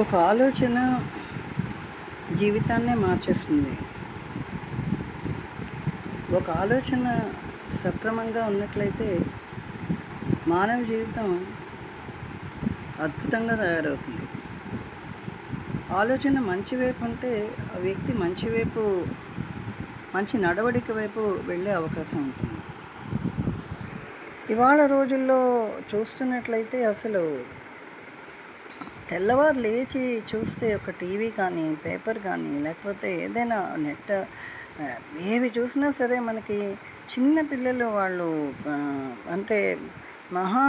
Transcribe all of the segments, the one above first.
ఒక ఆలోచన జీవితాన్నే మార్చేస్తుంది. ఒక ఆలోచన సక్రమంగా ఉన్నట్లయితే మానవ జీవితం అద్భుతంగా తయారవుతుంది. ఆలోచన మంచి వైపు ఉంటే ఆ వ్యక్తి మంచి నడవడిక వైపు వెళ్ళే అవకాశం ఉంటుంది. ఇవాళ రోజుల్లో చూస్తున్నట్లయితే అసలు తెల్లవారు లేచి చూస్తే ఒక టీవీ కానీ, పేపర్ కానీ, లేకపోతే ఏదైనా నెట్ ఏవి చూసినా సరే మనకి చిన్న పిల్లలు వాళ్ళు అంటే మహా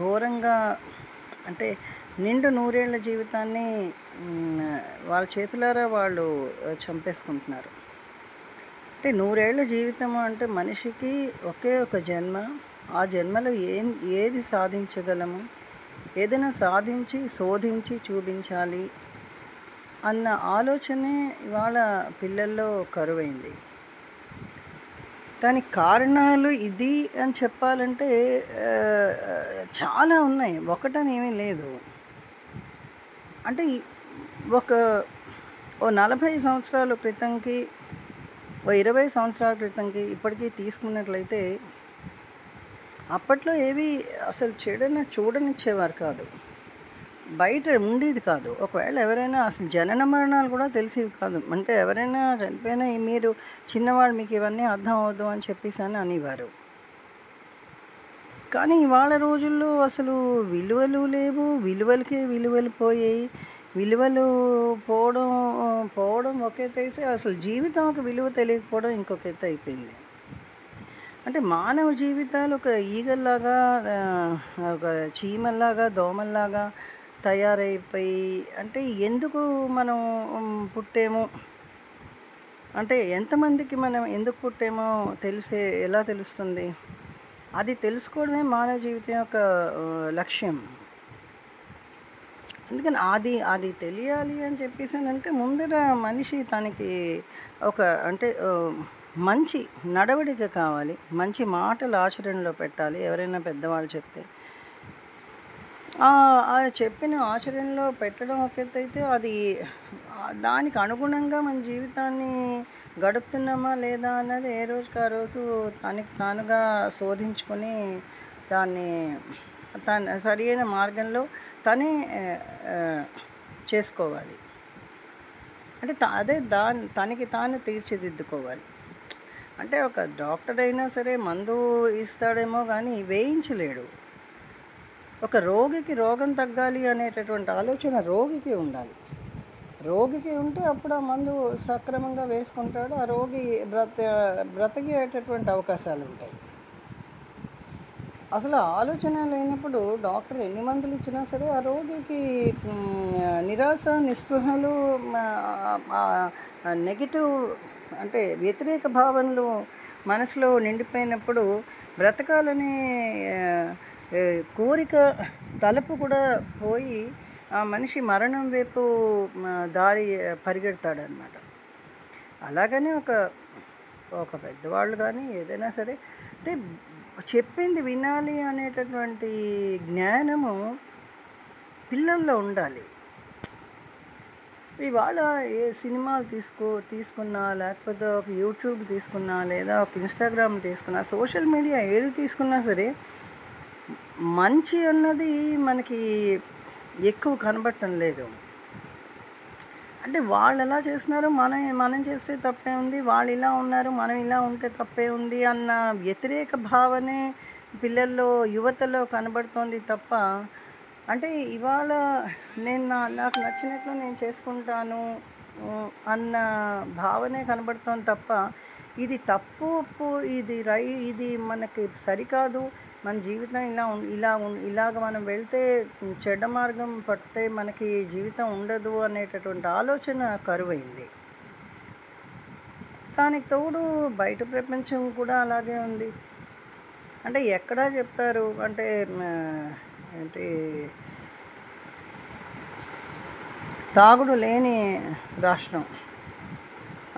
ఘోరంగా అంటే నిండు నూరేళ్ల జీవితాన్ని వాళ్ళ చేతులారా వాళ్ళు చంపేసుకుంటున్నారు. అంటే నూరేళ్ల జీవితం అంటే మనిషికి ఒకే ఒక జన్మ. ఆ జన్మలో ఏది సాధించగలము, ఏదైనా సాధించి శోధించి చూపించాలి అన్న ఆలోచనే ఇవాళ పిల్లల్లో కరువైంది. దానికి కారణాలు ఇది అని చెప్పాలంటే చాలా ఉన్నాయి, ఒకటని ఏమీ లేదు. అంటే ఓ 40 సంవత్సరాల క్రితంకి, ఓ 20 సంవత్సరాల క్రితంకి ఇప్పటికీ తీసుకున్నట్లయితే అప్పట్లో ఏవి అసలు చెడున చూడనిచ్చేవారు కాదు, బయట ఉండేది కాదు. ఒకవేళ ఎవరైనా అసలు జనన మరణాలు కూడా తెలిసేవి కాదు. అంటే ఎవరైనా చనిపోయినా మీరు చిన్నవాళ్ళు, మీకు ఇవన్నీ అర్థం అవ్వదు అని చెప్పేసి అని అనేవారు. కానీ ఇవాళ రోజుల్లో అసలు విలువలు లేవు, విలువలకే విలువలు పోయాయి. విలువలు పోవడం ఒక ఎత్తు అయితే అసలు జీవితం ఒక విలువ తెలియకపోవడం ఇంకొక ఎత్తు అయిపోయింది. అంటే మానవ జీవితాలు ఒక ఈగల్లాగా, ఒక చీమల్లాగా, దోమల్లాగా తయారైపోయి, అంటే ఎందుకు మనం పుట్టాము, అంటే ఎంతమందికి మనం ఎందుకు పుట్టామో ఎలా తెలుస్తుంది? అది తెలుసుకోవడమే మానవ జీవితం యొక్క లక్ష్యం. ఎందుకని అది తెలియాలి అని చెప్పేసి అంటే ముందర మనిషి తనకి అంటే మంచి నడవడిక కావాలి, మంచి మాటలు ఆచరణలో పెట్టాలి. ఎవరైనా పెద్దవాళ్ళు చెప్తే చెప్పిన ఆచరణలో పెట్టడం ఒక ఎత్తు అయితే, అది దానికి అనుగుణంగా మన జీవితాన్ని గడుపుతున్నామా లేదా అన్నది ఏ రోజుకి ఆ రోజు తనకి తానుగా శోధించుకొని తన సరైన మార్గంలో తనే చేసుకోవాలి. అంటే తనకి తాను తీర్చిదిద్దుకోవాలి. అంటే ఒక డాక్టర్ అయినా సరే మందు ఇస్తాడేమో కానీ వేయించలేడు. ఒక రోగికి రోగం తగ్గాలి అనేటటువంటి ఆలోచన రోగికి ఉండాలి. రోగికి ఉంటే అప్పుడు ఆ మందు సక్రమంగా వేసుకుంటాడు, ఆ రోగి బ్రతికేటటువంటి అవకాశాలు ఉంటాయి. అసలు ఆలోచన లేనప్పుడు డాక్టర్ ఎన్ని మందులు ఇచ్చినా సరే ఆ రోగికి నిరాశ, నిస్పృహలు, నెగిటివ్ అంటే వ్యతిరేక భావనలు మనసులో నిండిపోయినప్పుడు బ్రతకాలనే కోరిక తలుపు కూడా పోయి ఆ మనిషి మరణం వైపు దారి పరిగెడతాడనమాట. అలాగనే ఒక పెద్దవాళ్ళు కానీ ఏదైనా సరే అంటే చెప్పింది వినాలి అనేటటువంటి జ్ఞానము పిల్లల్లో ఉండాలి. ఇవాళ ఏ సినిమాలు తీసుకున్నా, లేకపోతే ఒక యూట్యూబ్ తీసుకున్నా, లేదా ఒక ఇన్స్టాగ్రామ్ తీసుకున్నా, సోషల్ మీడియా ఏది తీసుకున్నా సరే మంచి అన్నది మనకి ఎక్కువ కనబడటం లేదు. అంటే వాళ్ళు ఎలా చేస్తున్నారు, మనం చేస్తే తప్పే ఉంది, వాళ్ళు ఇలా ఉన్నారు, మనం ఇలా ఉంటే తప్పే ఉంది అన్న వ్యతిరేక భావనే పిల్లల్లో, యువతలో కనబడుతోంది తప్ప, అంటే ఇవాళ నాకు నచ్చినట్లు నేను చేసుకుంటాను అన్న భావనే కనబడుతోంది తప్ప, ఇది తప్పు ఒప్పు, ఇది మనకి సరికాదు, మన జీవితం ఇలాగ మనం వెళ్తే చెడ్డ మార్గం పడితే మనకి జీవితం ఉండదు అనేటటువంటి ఆలోచన కరువైంది. దానికి తోడు బయట ప్రపంచం కూడా అలాగే ఉంది. అంటే ఎక్కడా చెప్తారు అంటే ఏంటి, తాగుడు లేని రాష్ట్రం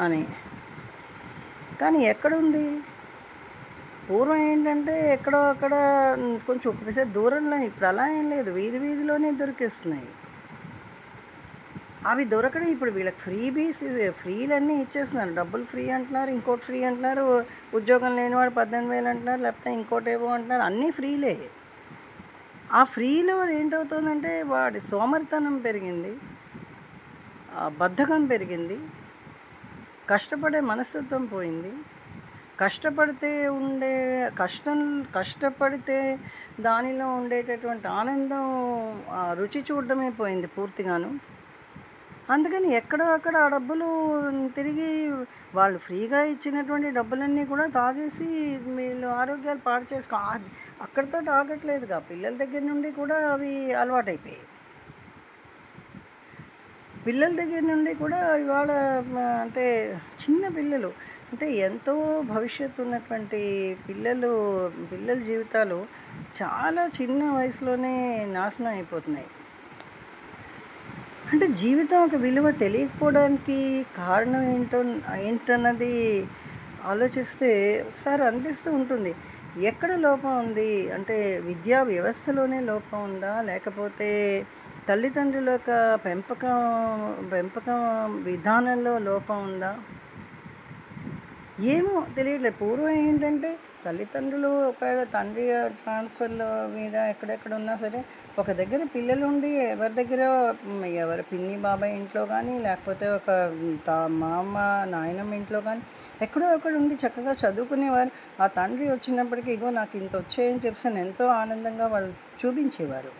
అని, కానీ ఎక్కడుంది? పూర్వం ఏంటంటే ఎక్కడో అక్కడ కొంచెం ఒకసారి దూరంలో, ఇప్పుడు అలా ఏం లేదు, వీధిలోనే దొరికేస్తున్నాయి. అవి దొరకడం ఇప్పుడు వీళ్ళకి ఫ్రీలన్నీ ఇచ్చేస్తున్నారు. డబ్బులు ఫ్రీ అంటున్నారు, ఇంకోటి ఫ్రీ అంటున్నారు, ఉద్యోగం లేనివాడు 18,000 అంటున్నారు, లేకపోతే ఇంకోటేవో అంటున్నారు. అన్నీ ఫ్రీలే. ఆ ఫ్రీలో ఏంటవుతుందంటే వాడి సోమరితనం పెరిగింది, బద్ధకం పెరిగింది, కష్టపడే మనస్తత్వం పోయింది. కష్టపడితే ఉండే కష్టపడితే దానిలో ఉండేటటువంటి ఆనందం, రుచి చూడడమే పోయింది పూర్తిగాను. అందుకని ఎక్కడో అక్కడ ఆ డబ్బులు తిరిగి వాళ్ళు ఫ్రీగా ఇచ్చినటువంటి డబ్బులన్నీ కూడా తాగేసి వీళ్ళు ఆరోగ్యాలు పాడు అక్కడితో ఆగట్లేదుగా, పిల్లల దగ్గర నుండి కూడా అవి అలవాటైపోయాయి. పిల్లల దగ్గర నుండి కూడా ఇవాళ అంటే చిన్న పిల్లలు, అంటే ఎంతో భవిష్యత్తు ఉన్నటువంటి పిల్లల జీవితాలు చాలా చిన్న వయసులోనే నాశనం అయిపోతున్నాయి. అంటే జీవితం ఒక విలువ తెలియకపోవడానికి కారణం ఏంటన్నది ఆలోచిస్తే ఒకసారి అనిపిస్తూ ఉంటుంది. ఎక్కడ లోపం ఉంది అంటే విద్యా వ్యవస్థలోనే లోపం ఉందా, లేకపోతే తల్లిదండ్రుల యొక్క పెంపకం విధానంలో లోపం ఉందా? ఏమో తెలియట్లేదు. పూర్వం ఏంటంటే తల్లిదండ్రులు ఒకవేళ తండ్రి ట్రాన్స్ఫర్ల మీద ఎక్కడెక్కడ ఉన్నా సరే ఒక దగ్గర పిల్లలుండి ఎవరి పిన్ని బాబాయ్ ఇంట్లో కానీ, లేకపోతే ఒక మామ నాయనమ్మ ఇంట్లో కానీ ఎక్కడో ఒకడు ఉండి చక్కగా చదువుకునేవారు. ఆ తండ్రి వచ్చినప్పటికీ ఇగో నాకు ఇంత వచ్చాయని చెప్పి ఎంతో ఆనందంగా వాళ్ళు చూపించేవారు.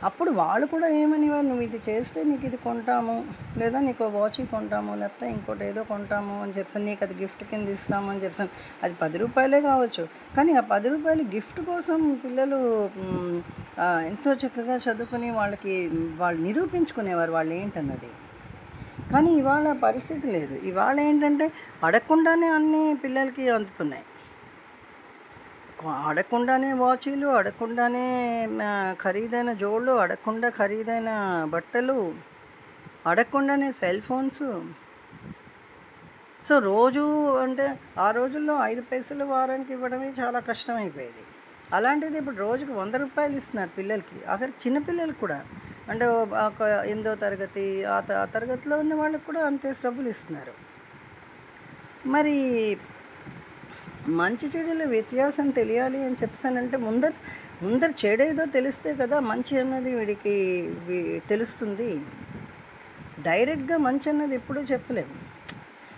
అప్పుడు వాళ్ళు కూడా ఏమనేవారు, నువ్వు ఇది చేస్తే నీకు ఇది కొంటాము, లేదా నీకు వాచ్ కొంటాము, లేకపోతే ఇంకోటి ఏదో కొంటాము అని చెప్పాను, నీకు అది గిఫ్ట్ కింద ఇస్తాము అని చెప్పాను. అది 10 రూపాయలే కావచ్చు, కానీ ఆ 10 రూపాయలు గిఫ్ట్ కోసం పిల్లలు ఎంతో చక్కగా చదువుకుని వాళ్ళు నిరూపించుకునేవారు వాళ్ళు ఏంటన్నది. కానీ ఇవాళ పరిస్థితి లేదు. ఇవాళ ఏంటంటే అడగకుండానే అన్నీ పిల్లలకి అందుతున్నాయి. అడగకుండానే వాచీలు, అడగకుండానే ఖరీదైన జోళ్ళు, అడగకుండా ఖరీదైన బట్టలు, అడగకుండానే సెల్ ఫోన్స్. సో రోజు అంటే ఆ రోజుల్లో 5 పైసలు వారానికి ఇవ్వడమే చాలా కష్టమైపోయేది. అలాంటిది ఇప్పుడు రోజుకి 100 రూపాయలు ఇస్తున్నారు పిల్లలకి, ఆఖరికి చిన్నపిల్లలకి కూడా. అంటే ఒక 8వ తరగతి ఆ తరగతిలో ఉన్న వాళ్ళకి కూడా అంతే డబ్బులు ఇస్తున్నారు. మరి మంచి చెడుల వ్యత్యాసం తెలియాలి అని చెప్పానంటే ముందర చెడేదో తెలిస్తే కదా మంచి అన్నది వీడికి తెలుస్తుంది. డైరెక్ట్గా మంచి అన్నది ఎప్పుడూ చెప్పలేము.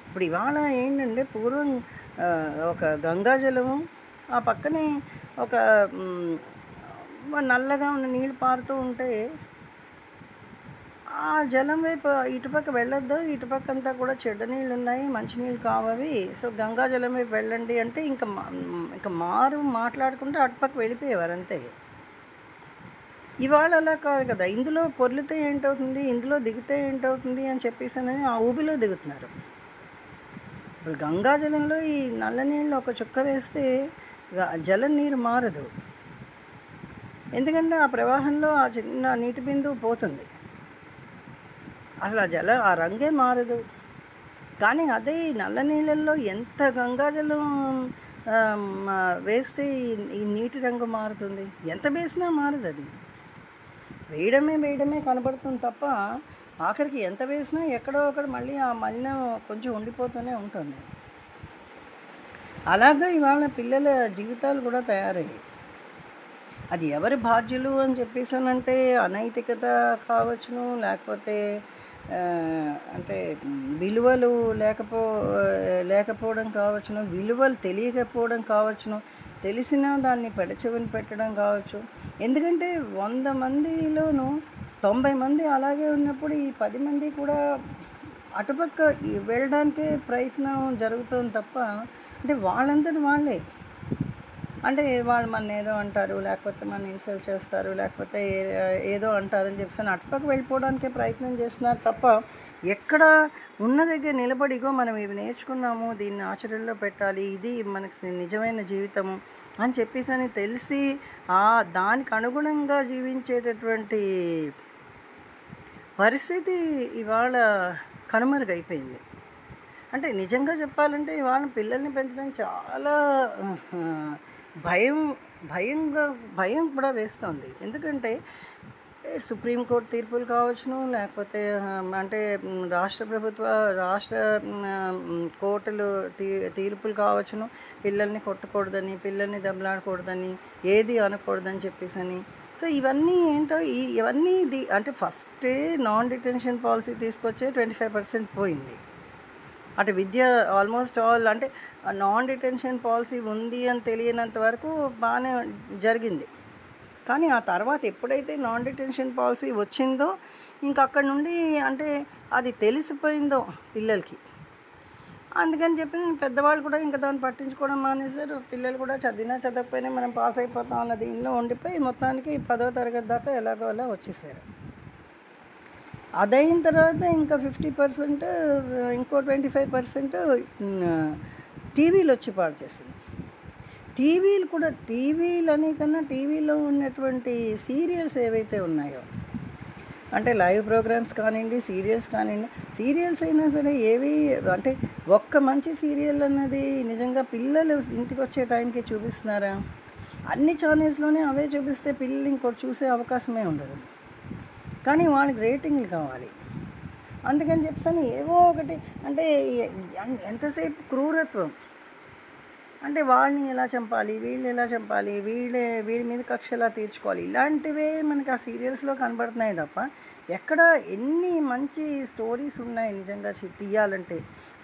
ఇప్పుడు ఇవాళ ఏంటంటే పూర్వం ఒక గంగాజలము, ఆ పక్కనే ఒక నల్లగా ఉన్న నీళ్ళు పారుతూ ఉంటే ఆ జలం వైపు ఇటుపక్క వెళ్ళొద్దు, ఇటుపక్క అంతా కూడా చెడ్డ నీళ్ళు ఉన్నాయి, మంచినీళ్ళు కావవి, సో గంగా జలం వైపు వెళ్ళండి అంటే ఇంకా మాట్లాడుకుంటే అటుపక్క వెళ్ళిపోయేవారు అంతే. ఇవాళ అలా కాదు కదా, ఇందులో పొర్లితే ఏంటవుతుంది, ఇందులో దిగితే ఏంటవుతుంది అని చెప్పేసానని ఆ ఊబిలో దిగుతున్నారు. ఇప్పుడు గంగాజలంలో ఈ నల్ల నీళ్ళు ఒక చుక్క వేస్తే జలం నీరు మారదు, ఎందుకంటే ఆ ప్రవాహంలో ఆ చిన్న నీటి బిందువు పోతుంది, అసలు ఆ రంగే మారదు. కానీ అదే ఈ నల్ల నీళ్ళల్లో ఎంత గంగాజలం వేస్తే ఈ నీటి రంగు మారుతుంది, ఎంత వేసినా మారదు. అది వేయడమే కనబడుతుంది తప్ప ఆఖరికి ఎంత వేసినా ఎక్కడో ఒకటి మళ్ళీ ఆ మలినం కొంచెం ఉండిపోతూనే ఉంటుంది. అలాగే ఇవాళ పిల్లల జీవితాలు కూడా తయారయ్యాయి. అది ఎవరి బాధ్యులు అని చెప్పేసానంటే అనైతికత కావచ్చును, లేకపోతే అంటే విలువలు లేకపోవడం కావచ్చును, విలువలు తెలియకపోవడం కావచ్చును, తెలిసినా దాన్ని పెడచెవిని పెట్టడం కావచ్చు. ఎందుకంటే 100 మందిలోనూ 90 మంది అలాగే ఉన్నప్పుడు ఈ 10 మంది కూడా అటుపక్క వెళ్ళడానికే ప్రయత్నం జరుగుతుంది తప్ప, అంటే వాళ్ళంతటి వాళ్ళే, అంటే వాళ్ళు మన ఏదో అంటారు, లేకపోతే మన ఇన్సల్ట్ చేస్తారు, లేకపోతే ఏదో అంటారని చెప్పేసి అటుపక్క వెళ్ళిపోవడానికే ప్రయత్నం చేస్తున్నారు తప్ప ఎక్కడ ఉన్న దగ్గర నిలబడిగో మనం ఇవి నేర్చుకున్నాము, దీన్ని ఆచరణలో పెట్టాలి, ఇది మనకి నిజమైన జీవితము అని చెప్పేసి తెలిసి దానికి అనుగుణంగా జీవించేటటువంటి పరిస్థితి ఇవాళ కనుమరుగైపోయింది. అంటే నిజంగా చెప్పాలంటే ఇవాళ పిల్లల్ని పెంచడం చాలా భయం కూడా వేస్తుంది. ఎందుకంటే సుప్రీంకోర్టు తీర్పులు కావచ్చును, లేకపోతే అంటే రాష్ట్ర ప్రభుత్వ రాష్ట్ర కోర్టులు తీర్పులు కావచ్చును. పిల్లల్ని కొట్టకూడదని, పిల్లల్ని దెబ్బలాడకూడదని, ఏది అనకూడదని చెప్పేసని. సో ఇవన్నీ ఏంటో ఇవన్నీ అంటే ఫస్టే నాన్ డిటెన్షన్ పాలసీ తీసుకొచ్చే 25% పోయింది. అంటే విద్య ఆల్మోస్ట్ ఆల్ అంటే నాన్ డిటెన్షన్ పాలసీ ఉంది అని తెలియనంత వరకు బాగానే జరిగింది. కానీ ఆ తర్వాత ఎప్పుడైతే నాన్ డిటెన్షన్ పాలసీ వచ్చిందో ఇంక అక్కడ నుండి అంటే అది తెలిసిపోయిందో పిల్లలకి, అందుకని చెప్పి పెద్దవాళ్ళు కూడా ఇంకా దాన్ని పట్టించుకోవడం మానేశారు. పిల్లలు కూడా చదివినా చదవకపోయినా మనం పాస్ అయిపోతాం అన్నది ఇంట్లో ఉండిపోయి మొత్తానికి 10వ తరగతి దాకా ఎలాగో అలా వచ్చేసారు. అదైన తర్వాత ఇంకా 50%, ఇంకో 25% టీవీలు వచ్చి పాడు చేసింది. టీవీలు కూడా టీవీలని కన్నా టీవీలో ఉన్నటువంటి సీరియల్స్ ఏవైతే ఉన్నాయో, అంటే లైవ్ ప్రోగ్రామ్స్ కానివ్వండి, సీరియల్స్ కానివ్వండి, సీరియల్స్ అయినా సరే ఏవి అంటే ఒక్క మంచి సీరియల్ అన్నది నిజంగా పిల్లలు ఇంటికి వచ్చే టైంకి చూపిస్తున్నారా? అన్ని ఛానల్స్లోనే అవే చూపిస్తే పిల్లలు ఇంకోటి చూసే అవకాశమే ఉండదు. కానీ వాళ్ళకి రేటింగ్లు కావాలి. అందుకని చెప్పని ఏవో ఒకటి అంటే ఎంతసేపు క్రూరత్వం, అంటే వాళ్ళని ఎలా చంపాలి, వీళ్ళు ఎలా చంపాలి, వీడి మీద కక్ష ఎలా తీర్చుకోవాలి, ఇలాంటివే మనకి ఆ సీరియల్స్లో కనబడుతున్నాయి తప్ప ఎక్కడ ఎన్ని మంచి స్టోరీస్ ఉన్నాయి నిజంగా తీయాలంటే.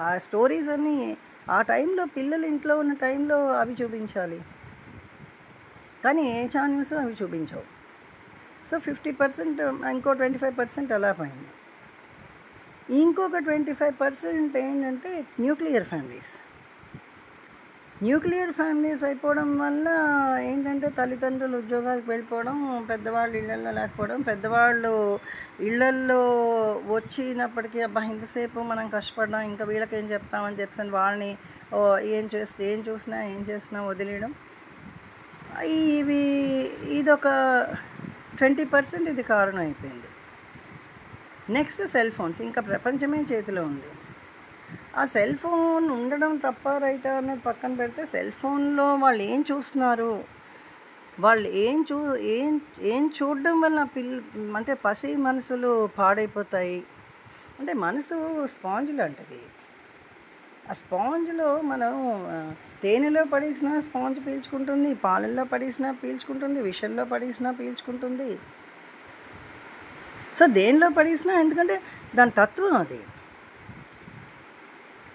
ఆ స్టోరీస్ అన్నీ ఆ టైంలో పిల్లలు ఇంట్లో ఉన్న టైంలో అవి చూపించాలి, కానీ ఏ ఛానల్స్ అవి చూపించవు. సో 50%, ఇంకో 25% అలా పోయింది. ఇంకొక 25% ఏంటంటే న్యూక్లియర్ ఫ్యామిలీస్ అయిపోవడం వల్ల ఏంటంటే తల్లిదండ్రులు ఉద్యోగాలకు వెళ్ళిపోవడం, పెద్దవాళ్ళు ఇళ్ళల్లో లేకపోవడం, పెద్దవాళ్ళు ఇళ్ళల్లో వచ్చినప్పటికీ అబ్బా ఇంతసేపు మనం కష్టపడ్డాం ఇంకా వీళ్ళకేం చెప్తామని చెప్పి వాళ్ళని ఏం చేసినా వదిలేయడం. ఇదొక 20% ఇది కారణం అయిపోయింది. నెక్స్ట్ సెల్ ఫోన్స్, ఇంకా ప్రపంచమే చేతిలో ఉంది. ఆ సెల్ ఫోన్ ఉండడం తప్ప రైటా అనేది పక్కన పెడితే, సెల్ ఫోన్లో వాళ్ళు ఏం చూస్తున్నారు, వాళ్ళు ఏం చూడడం వల్ల అంటే పసి మనసులు పాడైపోతాయి. అంటే మనసు స్పాంజ్ లాంటిది. ఆ స్పాంజ్లో మనం తేనెలో పడేసినా స్పాంజ్ పీల్చుకుంటుంది, పాలల్లో పడేసినా పీల్చుకుంటుంది, విషంలో పడేసినా పీల్చుకుంటుంది. సో దేనిలో పడేసినా, ఎందుకంటే దాని తత్వం అది.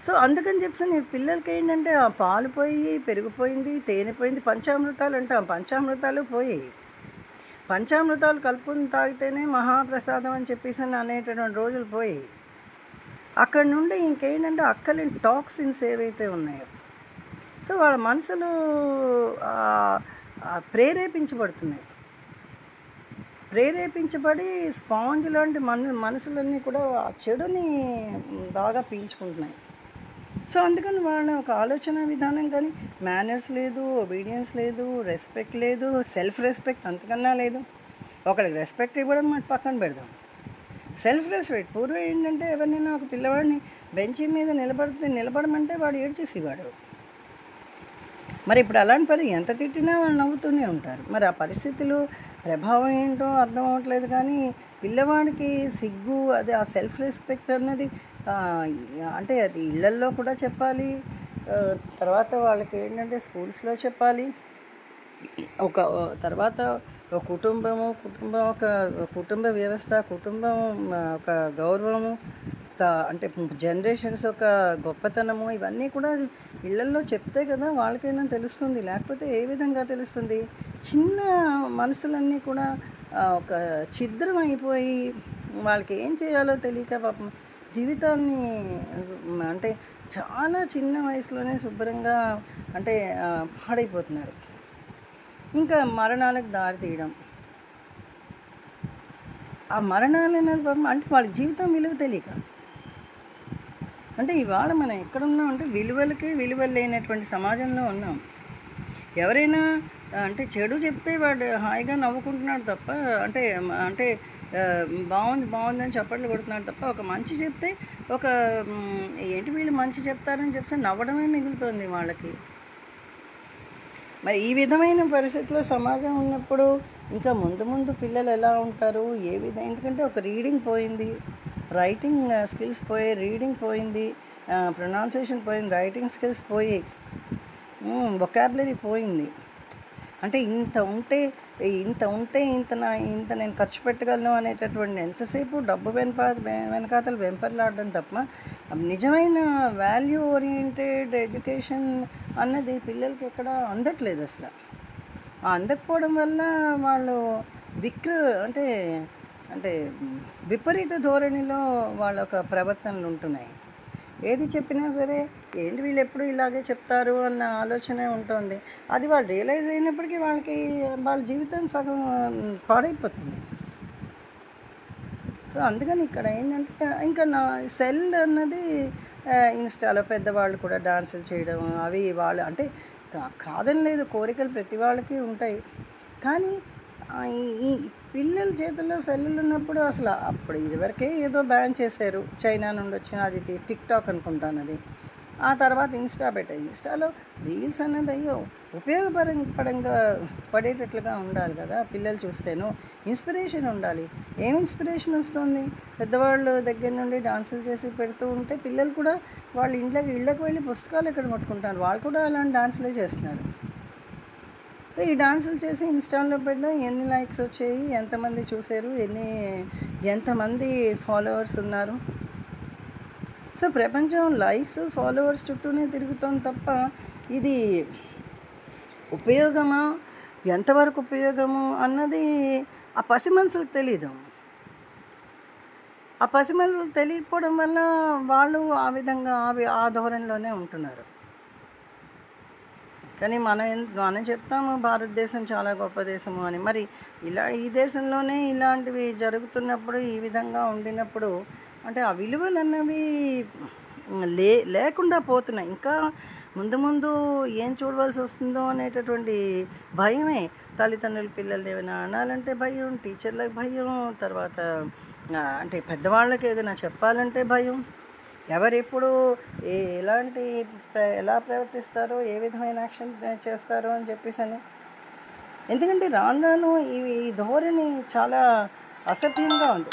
సో అందుకని చెప్పి పిల్లలకి ఏంటంటే ఆ పాలు పోయి, పెరిగిపోయింది, తేనె పోయింది, పంచామృతాలు అంటాం, పంచామృతాలు పోయాయి. పంచామృతాలు కలుపుకుని తాగితేనే మహాప్రసాదం అని చెప్పేసి అనేటటువంటి రోజులు పోయాయి. అక్కడ నుండి ఇంకేంటంటే అక్కలేని టాక్సిన్స్ ఏవైతే ఉన్నాయో, సో వాళ్ళ మనసులు ప్రేరేపించబడి స్పాంజ్ లాంటి మనసులన్నీ కూడా ఆ చెడుని బాగా పీల్చుకుంటున్నాయి. సో అందుకని వాళ్ళ ఒక ఆలోచన విధానం కానీ మేనర్స్ లేదు, ఒబీడియన్స్ లేదు, రెస్పెక్ట్ లేదు, సెల్ఫ్ రెస్పెక్ట్ అంతకన్నా లేదు. ఒకరికి రెస్పెక్ట్ ఇవ్వడం మాట పక్కన పెడదాం, సెల్ఫ్ రెస్పెక్ట్. పూర్వం ఏంటంటే ఎవరినైనా ఒక పిల్లవాడిని బెంచ్ మీద నిలబడమంటే వాడు ఏడ్చేసేవాడు. మరి ఇప్పుడు అలాంటి పని ఎంత తిట్టినా వాళ్ళు నవ్వుతూనే ఉంటారు. మరి ఆ పరిస్థితులు ప్రభావం ఏంటో అర్థం అవ్వట్లేదు. కానీ పిల్లవాడికి సిగ్గు, అది ఆ సెల్ఫ్ రెస్పెక్ట్ అన్నది అంటే అది ఇళ్ళల్లో కూడా చెప్పాలి, తర్వాత వాళ్ళకి ఏంటంటే స్కూల్స్లో చెప్పాలి. తర్వాత ఒక కుటుంబ వ్యవస్థ, కుటుంబం ఒక గౌరవము, అంటే జనరేషన్స్ ఒక గొప్పతనము, ఇవన్నీ కూడా ఇళ్ళల్లో చెప్తే కదా వాళ్ళకైనా తెలుస్తుంది. లేకపోతే ఏ విధంగా తెలుస్తుంది? చిన్న మనసులన్నీ కూడా ఒక ఛిద్రం అయిపోయి వాళ్ళకి ఏం చేయాలో తెలియక పాపం జీవితాన్ని అంటే చాలా చిన్న వయసులోనే శుభ్రంగా అంటే పాడైపోతున్నారు. ఇంకా మరణాలకు దారి తీయడం, ఆ మరణాలు అనేది పాపం అంటే వాళ్ళ జీవితం విలువ తెలియక. అంటే ఇవాళ మనం ఎక్కడున్నాం అంటే విలువలు లేనటువంటి సమాజంలో ఉన్నాం. ఎవరైనా అంటే చెడు చెప్తే వాడు హాయిగా నవ్వుకుంటున్నాడు తప్ప, అంటే బాగుందని చప్పట్లు కొడుతున్నాడు తప్ప, ఒక మంచి చెప్తే ఏంటి వీళ్ళు మంచి చెప్తారని చెప్పి నవ్వడమే మిగులుతుంది వాళ్ళకి. మరి ఈ విధమైన పరిస్థితిలో సమాజం ఉన్నప్పుడు ఇంకా ముందు ముందు పిల్లలు ఎలా ఉంటారు, ఎందుకంటే ఒక రీడింగ్ పోయింది, రైటింగ్ స్కిల్స్ పోయి, రీడింగ్ పోయింది, ప్రొనౌన్సియేషన్ పోయింది, రైటింగ్ స్కిల్స్ పోయి, వొకాబులరీ పోయింది. అంటే ఇంత నేను ఖర్చు పెట్టగలను అనేటటువంటి ఎంతసేపు డబ్బు వెనకాతలు వెంపర్లాడడం తప్ప నిజమైన వాల్యూ ఓరియంటెడ్ ఎడ్యుకేషన్ అన్నది పిల్లలకి ఎక్కడ అందట్లేదు అసలు. అందకపోవడం వల్ల వాళ్ళు అంటే అంటే విపరీత ధోరణిలో వాళ్ళ ఒక ప్రవర్తనలు ఉంటున్నాయి. ఏది చెప్పినా సరే ఏంటి వీళ్ళు ఎప్పుడు ఇలాగే చెప్తారు అన్న ఆలోచనే ఉంటుంది. అది వాళ్ళు రియలైజ్ అయినప్పటికీ వాళ్ళ జీవితం సగం పాడైపోతుంది. సో అందుకని ఇక్కడ ఏంటంటే ఇంకా నా సెల్ అన్నది ఇన్స్టాలో పెద్దవాళ్ళు కూడా డాన్సులు చేయడం అవి వాళ్ళు అంటే కాదని లేదు, కోరికలు ప్రతి వాళ్ళకి ఉంటాయి. కానీ ఈ పిల్లల చేతుల్లో సెల్లులు ఉన్నప్పుడు అసలు అప్పుడు ఇదివరకే ఏదో బ్యాన్ చేశారు, చైనా నుండి వచ్చిన అది టిక్టాక్ అనుకుంటాను అది. ఆ తర్వాత ఇన్స్టా పెట్టాయి. ఇన్స్టాలో రీల్స్ అన్నది ఉపయోగపరంగా పడేటట్లుగా ఉండాలి కదా, పిల్లలు చూస్తేను ఇన్స్పిరేషన్ ఉండాలి. ఏం ఇన్స్పిరేషన్ వస్తుంది? పెద్దవాళ్ళు దగ్గర నుండి డాన్సులు చేసి పెడుతూ ఉంటే పిల్లలు కూడా వాళ్ళ ఇళ్ళకి వెళ్ళి పుస్తకాలు ఎక్కడ పట్టుకుంటారు, వాళ్ళు కూడా అలాంటి డాన్సులే చేస్తున్నారు. సో ఈ డాన్సులు చేసి ఇన్స్టాల్లో పెట్టడం, ఎన్ని లైక్స్ వచ్చాయి, ఎంతమంది చూశారు, ఎంతమంది ఫాలోవర్స్ ఉన్నారు. సో ప్రపంచం లైక్స్ ఫాలోవర్స్ చుట్టూనే తిరుగుతుంది తప్ప ఇది ఉపయోగమా, ఎంతవరకు ఉపయోగము అన్నది ఆ పసి మనసులకు తెలీదు. ఆ పసి మనసులకు తెలియకపోవడం వల్ల వాళ్ళు ఆ విధంగా ఆ ధోరణిలోనే ఉంటున్నారు. కానీ మనం చెప్తాము భారతదేశం చాలా గొప్ప దేశము అని. మరి ఈ దేశంలోనే ఇలాంటివి జరుగుతున్నప్పుడు, ఈ విధంగా ఉండినప్పుడు అంటే ఆ విలువలు అన్నవి లేకుండా పోతున్నాయి. ఇంకా ముందు ఏం చూడవలసి వస్తుందో అనేటటువంటి భయమే. తల్లిదండ్రులు పిల్లల్ని ఏమైనా అనాలంటే భయం, టీచర్లకు భయం, తర్వాత అంటే పెద్దవాళ్ళకి ఏదైనా చెప్పాలంటే భయం. ఎవరెప్పుడు ఎలా ప్రవర్తిస్తారో, ఏ విధమైన యాక్షన్ చేస్తారో అని చెప్పేసి. ఎందుకంటే రాను ఈ ధోరణి చాలా అసభ్యంగా ఉంది.